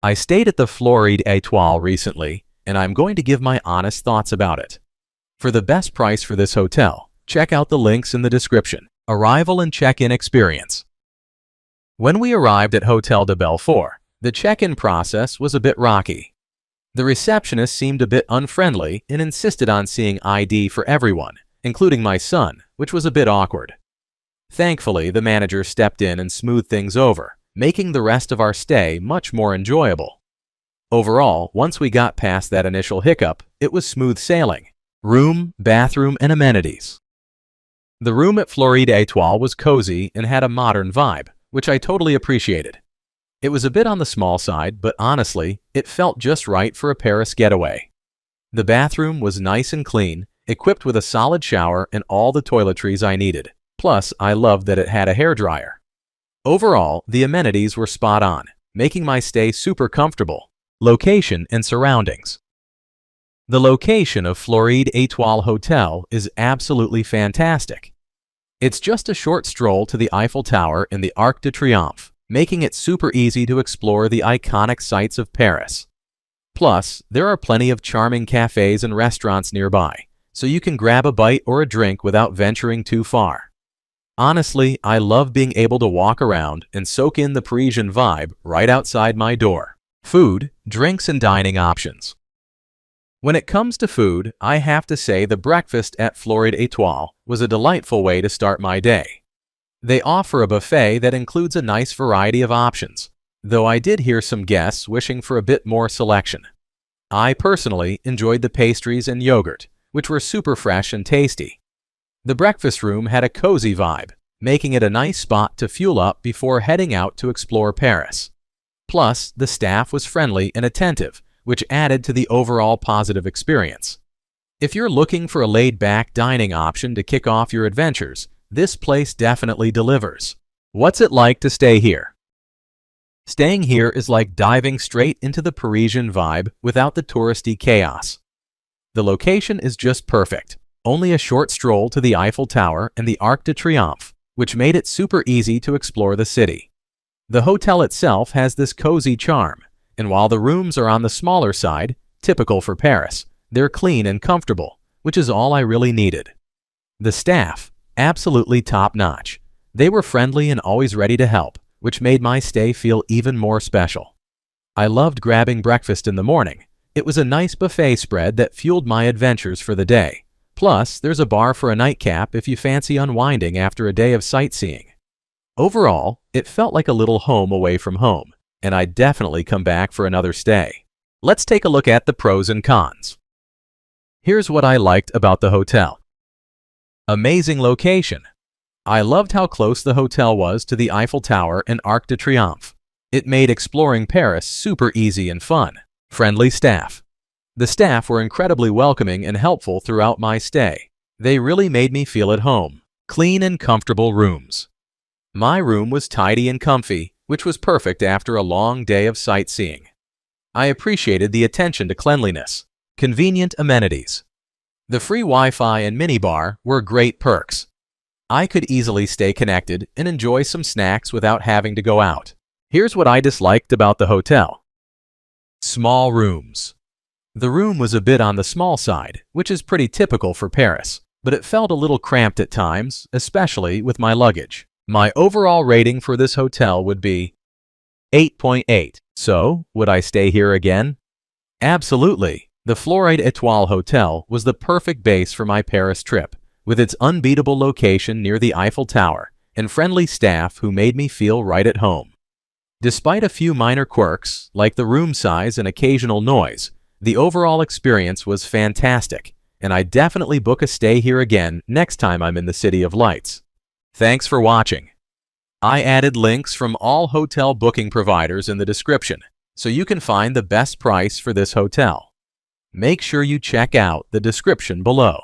I stayed at the Floride-Etoile recently, and I'm going to give my honest thoughts about it. For the best price for this hotel, check out the links in the description. Arrival and check-in experience. When we arrived at Hotel de Belfort, the check-in process was a bit rocky. The receptionist seemed a bit unfriendly and insisted on seeing ID for everyone, including my son, which was a bit awkward. Thankfully, the manager stepped in and smoothed things over, making the rest of our stay much more enjoyable. Overall, once we got past that initial hiccup, it was smooth sailing. Room, bathroom, and amenities. The room at Floride-Etoile was cozy and had a modern vibe, which I totally appreciated. It was a bit on the small side, but honestly, it felt just right for a Paris getaway. The bathroom was nice and clean, equipped with a solid shower and all the toiletries I needed. Plus, I loved that it had a hairdryer. Overall, the amenities were spot on, making my stay super comfortable. Location and surroundings. The location of Floride-Etoile Hotel is absolutely fantastic. It's just a short stroll to the Eiffel Tower and the Arc de Triomphe, making it super easy to explore the iconic sights of Paris. Plus, there are plenty of charming cafes and restaurants nearby, so you can grab a bite or a drink without venturing too far. Honestly, I love being able to walk around and soak in the Parisian vibe right outside my door. Food, drinks, and dining options. When it comes to food, I have to say the breakfast at Floride-Etoile was a delightful way to start my day. They offer a buffet that includes a nice variety of options, though I did hear some guests wishing for a bit more selection. I personally enjoyed the pastries and yogurt, which were super fresh and tasty. The breakfast room had a cozy vibe, making it a nice spot to fuel up before heading out to explore Paris. Plus, the staff was friendly and attentive, which added to the overall positive experience. If you're looking for a laid-back dining option to kick off your adventures, this place definitely delivers. What's it like to stay here? Staying here is like diving straight into the Parisian vibe without the touristy chaos. The location is just perfect. Only a short stroll to the Eiffel Tower and the Arc de Triomphe, which made it super easy to explore the city. The hotel itself has this cozy charm, and while the rooms are on the smaller side, typical for Paris, they're clean and comfortable, which is all I really needed. The staff, absolutely top-notch. They were friendly and always ready to help, which made my stay feel even more special. I loved grabbing breakfast in the morning. It was a nice buffet spread that fueled my adventures for the day. Plus, there's a bar for a nightcap if you fancy unwinding after a day of sightseeing. Overall, it felt like a little home away from home, and I'd definitely come back for another stay. Let's take a look at the pros and cons. Here's what I liked about the hotel. Amazing location. I loved how close the hotel was to the Eiffel Tower and Arc de Triomphe. It made exploring Paris super easy and fun. Friendly staff. The staff were incredibly welcoming and helpful throughout my stay. They really made me feel at home. Clean and comfortable rooms. My room was tidy and comfy, which was perfect after a long day of sightseeing. I appreciated the attention to cleanliness. Convenient amenities. The free Wi-Fi and minibar were great perks. I could easily stay connected and enjoy some snacks without having to go out. Here's what I disliked about the hotel. Small rooms. The room was a bit on the small side, which is pretty typical for Paris, but it felt a little cramped at times, especially with my luggage. My overall rating for this hotel would be 8.8. So, would I stay here again? Absolutely. The Floride-Etoile Hotel was the perfect base for my Paris trip, with its unbeatable location near the Eiffel Tower and friendly staff who made me feel right at home. Despite a few minor quirks, like the room size and occasional noise, the overall experience was fantastic, and I'd definitely book a stay here again next time I'm in the City of Lights. Thanks for watching. I added links from all hotel booking providers in the description, so you can find the best price for this hotel. Make sure you check out the description below.